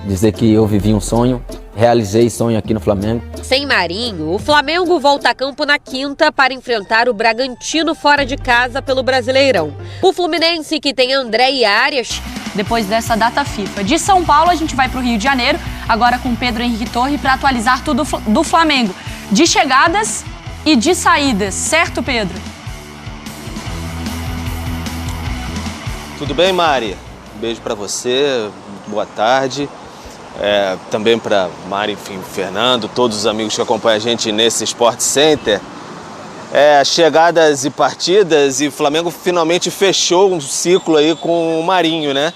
Dizer que eu vivi um sonho, realizei sonho aqui no Flamengo. Sem Marinho, o Flamengo volta a campo na quinta para enfrentar o Bragantino fora de casa pelo Brasileirão. O Fluminense, que tem André e Arias, depois dessa data FIFA. De São Paulo, a gente vai para o Rio de Janeiro, agora com Pedro Henrique Torre, para atualizar tudo do Flamengo. De chegadas e de saídas, certo, Pedro? Tudo bem, Mari? Um beijo para você, boa tarde. Também para Mari, enfim, Fernando, todos os amigos que acompanham a gente nesse Sport Center. Chegadas e partidas, e o Flamengo finalmente fechou um ciclo aí com o Marinho, né?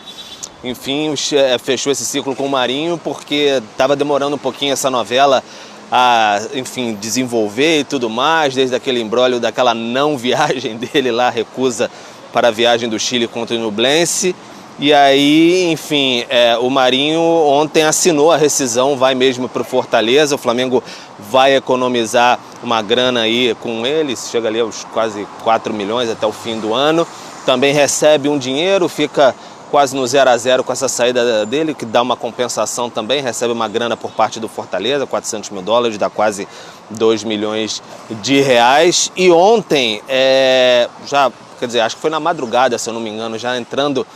Enfim, fechou esse ciclo com o Marinho porque estava demorando um pouquinho essa novela a, enfim, desenvolver e tudo mais, desde aquele imbróglio daquela não viagem dele lá, recusa para a viagem do Chile contra o Ñublense. E aí, enfim, o Marinho ontem assinou a rescisão, vai mesmo para o Fortaleza. O Flamengo vai economizar uma grana aí com eles, chega ali aos quase 4 milhões até o fim do ano. Também recebe um dinheiro, fica quase no 0 a 0 com essa saída dele, que dá uma compensação também, recebe uma grana por parte do Fortaleza, 400 mil dólares, dá quase 2 milhões de reais. E ontem, quer dizer, acho que foi na madrugada, se eu não me engano, já entrando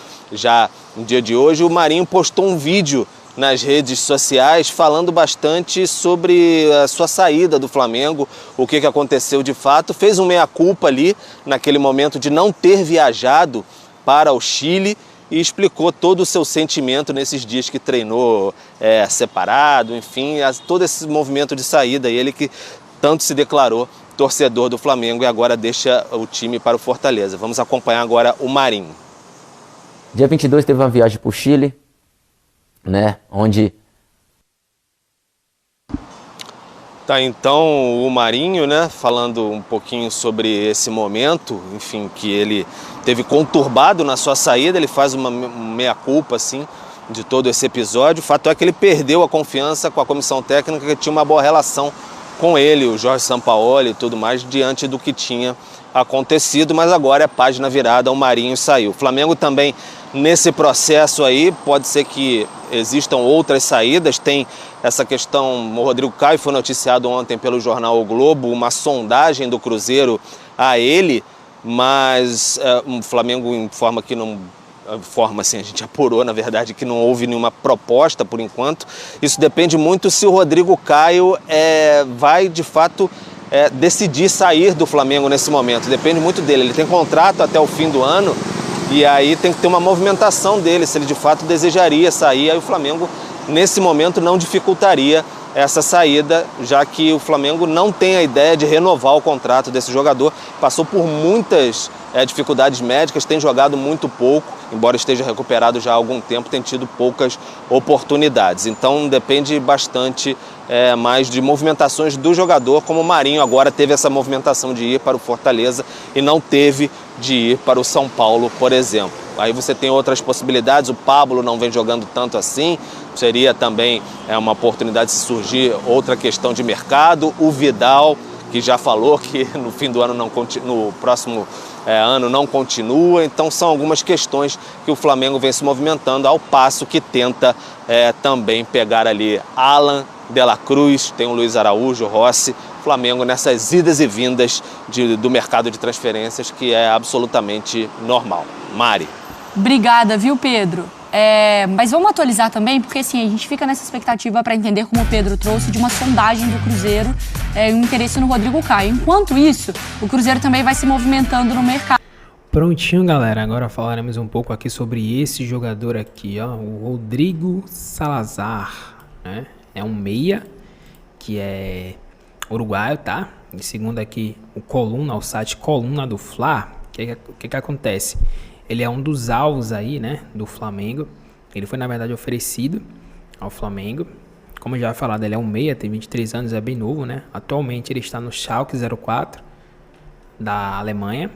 no dia de hoje, o Marinho postou um vídeo nas redes sociais falando bastante sobre a sua saída do Flamengo, o que aconteceu de fato, fez um meia-culpa ali, naquele momento de não ter viajado para o Chile, e explicou todo o seu sentimento nesses dias que treinou separado, enfim, todo esse movimento de saída, e ele que tanto se declarou torcedor do Flamengo e agora deixa o time para o Fortaleza. Vamos acompanhar agora o Marinho. Dia 22 teve uma viagem para o Chile, né, onde... Tá, então o Marinho, né, falando um pouquinho sobre esse momento, enfim, que ele teve conturbado na sua saída, ele faz uma meia-culpa, assim, de todo esse episódio. O fato é que ele perdeu a confiança com a comissão técnica, que tinha uma boa relação com ele, o Jorge Sampaoli e tudo mais, diante do que tinha acontecido, mas agora é página virada, o Marinho saiu. O Flamengo também, nesse processo aí, pode ser que existam outras saídas, tem essa questão, o Rodrigo Caio foi noticiado ontem pelo jornal O Globo, uma sondagem do Cruzeiro a ele, mas o Flamengo informa que não... assim, a gente apurou, na verdade, que não houve nenhuma proposta por enquanto. Isso depende muito se o Rodrigo Caio vai, de fato, decidir sair do Flamengo nesse momento. Depende muito dele. Ele tem contrato até o fim do ano e aí tem que ter uma movimentação dele, se ele de fato desejaria sair. Aí o Flamengo, nesse momento, não dificultaria essa saída, já que o Flamengo não tem a ideia de renovar o contrato desse jogador. Passou por muitas dificuldades médicas, tem jogado muito pouco, embora esteja recuperado já há algum tempo, tem tido poucas oportunidades. Então depende bastante mais de movimentações do jogador, como o Marinho agora teve essa movimentação de ir para o Fortaleza e não teve de ir para o São Paulo, por exemplo. Aí você tem outras possibilidades, o Pablo não vem jogando tanto assim, seria também uma oportunidade de surgir outra questão de mercado. O Vidal, que já falou que no fim do ano no próximo ano não continua. Então são algumas questões que o Flamengo vem se movimentando, ao passo que tenta também pegar ali Alan, De La Cruz, tem o Luiz Araújo, Rossi. Flamengo nessas idas e vindas do mercado de transferências, que é absolutamente normal. Mari. Obrigada, viu, Pedro? Mas vamos atualizar também, porque assim, a gente fica nessa expectativa para entender, como o Pedro trouxe, de uma sondagem do Cruzeiro e um interesse no Rodrigo Caio. Enquanto isso, o Cruzeiro também vai se movimentando no mercado. Prontinho, galera. Agora falaremos um pouco aqui sobre esse jogador aqui, ó, o Rodrigo Salazar, né? É um meia que é uruguaio, tá? E segundo aqui o site Coluna do Fla, o que acontece? Ele é um dos alvos aí, né, do Flamengo. Ele foi, na verdade, oferecido ao Flamengo. Como já falado, ele é um meia, tem 23 anos, é bem novo, né? Atualmente ele está no Schalke 04 da Alemanha.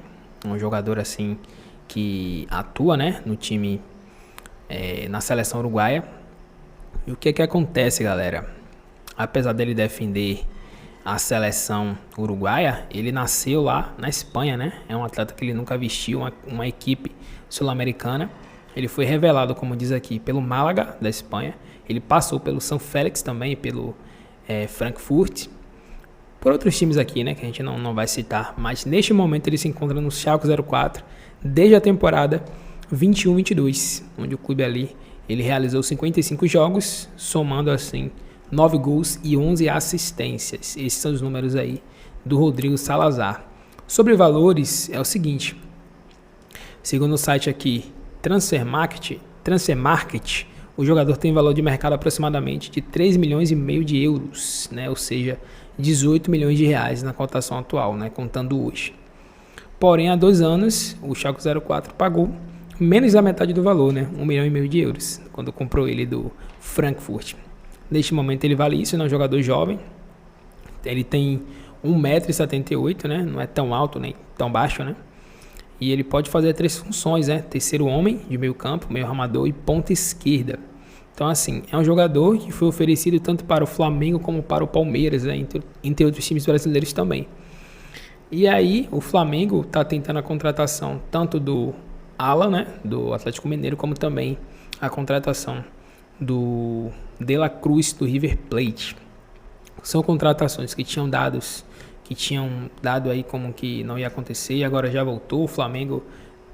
Um jogador, assim, que atua, né, no time, na seleção uruguaia. E o que acontece, galera? Apesar dele defender a seleção uruguaia, ele nasceu lá na Espanha, né? É um atleta que ele nunca vestiu uma equipe sul-americana. Ele foi revelado, como diz aqui, pelo Málaga, da Espanha. Ele passou pelo São Félix também, pelo Frankfurt. Por outros times aqui, né, que a gente não vai citar. Mas neste momento ele se encontra no Schalke 04 desde a temporada 21-22, onde o clube ali ele realizou 55 jogos, somando assim 9 gols e 11 assistências. Esses são os números aí do Rodrigo Salazar. Sobre valores, é o seguinte. Segundo o site aqui, Transfer Market, o jogador tem valor de mercado aproximadamente de 3 milhões e meio de euros, né? Ou seja, 18 milhões de reais na cotação atual, né? Contando hoje. Porém, há 2 anos, o Schalke 04 pagou menos da metade do valor, né? 1 milhão e meio de euros, quando comprou ele do Frankfurt. Neste momento ele vale isso, é um jogador jovem. Ele tem 1,78 m, né? Não é tão alto nem tão baixo, né? E ele pode fazer 3 funções, né? Terceiro homem de meio campo, meio armador e ponta esquerda. Então, assim, é um jogador que foi oferecido tanto para o Flamengo como para o Palmeiras, né? Entre outros times brasileiros também. E aí, o Flamengo está tentando a contratação tanto do Alan, né? Do Atlético Mineiro, como também a contratação do De La Cruz, do River Plate. São contratações que tinham dado aí como que não ia acontecer e agora já voltou. O Flamengo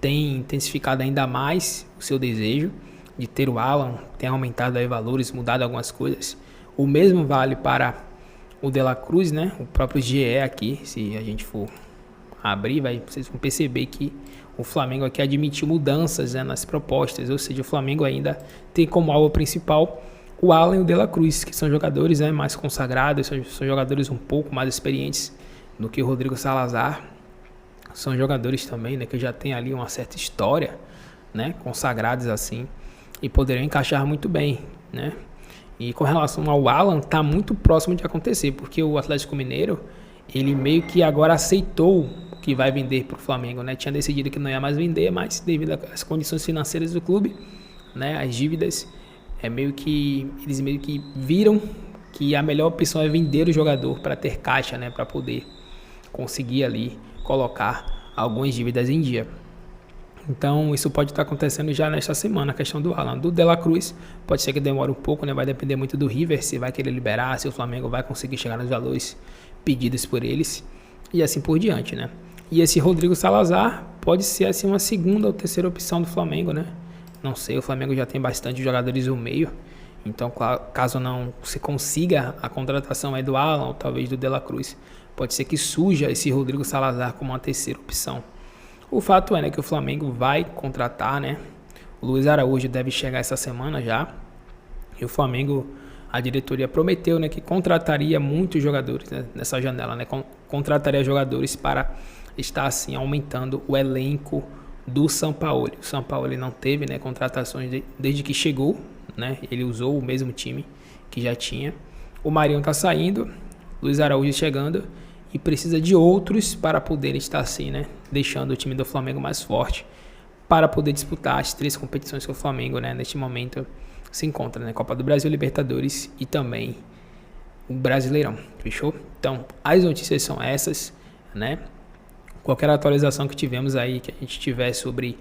tem intensificado ainda mais o seu desejo de ter o Alan, tem aumentado aí valores, mudado algumas coisas. O mesmo vale para o De La Cruz, né? O próprio GE aqui, se a gente for abrir, vocês vão perceber que o Flamengo aqui admitiu mudanças, né, nas propostas, ou seja, o Flamengo ainda tem como alvo principal o Alan e o De La Cruz, que são jogadores, né, mais consagrados, são jogadores um pouco mais experientes do que o Rodrigo Salazar. São jogadores também, né, que já tem ali uma certa história, né, consagrados assim, e poderiam encaixar muito bem, né. E com relação ao Alan, está muito próximo de acontecer, porque o Atlético Mineiro, ele meio que agora aceitou que vai vender para o Flamengo, né. Tinha decidido que não ia mais vender, mas devido às condições financeiras do clube, né, as dívidas, eles meio que viram que a melhor opção é vender o jogador para ter caixa, né, para poder conseguir ali colocar algumas dívidas em dia. Então isso pode estar acontecendo já nesta semana, a questão do Alan. Do De La Cruz pode ser que demore um pouco, né? Vai depender muito do River, se vai querer liberar, se o Flamengo vai conseguir chegar nos valores pedidos por eles e assim por diante, né? E esse Rodrigo Salazar pode ser assim uma segunda ou terceira opção do Flamengo, né? Não sei, o Flamengo já tem bastante jogadores no meio, então caso não se consiga a contratação aí do Alan ou talvez do De La Cruz, pode ser que surja esse Rodrigo Salazar como uma terceira opção. O fato é, né, que o Flamengo vai contratar, né? O Luiz Araújo deve chegar essa semana já. E o Flamengo, a diretoria prometeu, né, que contrataria muitos jogadores, né, nessa janela, né? Contrataria jogadores para estar assim aumentando o elenco do Sampaoli. O Sampaoli não teve, né, contratações desde que chegou, né? Ele usou o mesmo time que já tinha. O Marinho está saindo, Luiz Araújo chegando e precisa de outros para poder estar assim, né, deixando o time do Flamengo mais forte para poder disputar as 3 competições que o Flamengo, né, neste momento se encontra, né, Copa do Brasil, Libertadores e também o Brasileirão, fechou? Então, as notícias são essas, né? Qualquer atualização que tivemos aí, que a gente tiver sobre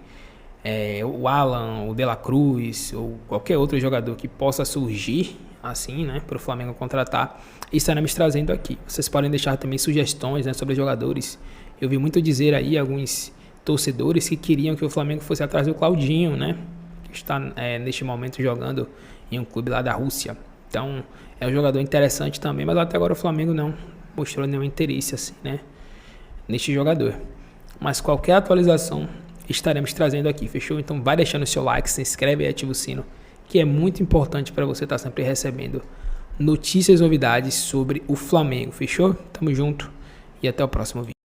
o Alan, o De La Cruz ou qualquer outro jogador que possa surgir assim, né, para o Flamengo contratar, estaremos trazendo aqui. Vocês podem deixar também sugestões, né, sobre jogadores. Eu vi muito dizer aí alguns torcedores que queriam que o Flamengo fosse atrás do Claudinho, né, que está neste momento jogando em um clube lá da Rússia. Então é um jogador interessante também, mas até agora o Flamengo não mostrou nenhum interesse assim, né, neste jogador. Mas qualquer atualização estaremos trazendo aqui, fechou? Então vai deixando o seu like, se inscreve e ativa o sino, que é muito importante para você estar sempre recebendo notícias e novidades sobre o Flamengo, fechou? Tamo junto e até o próximo vídeo.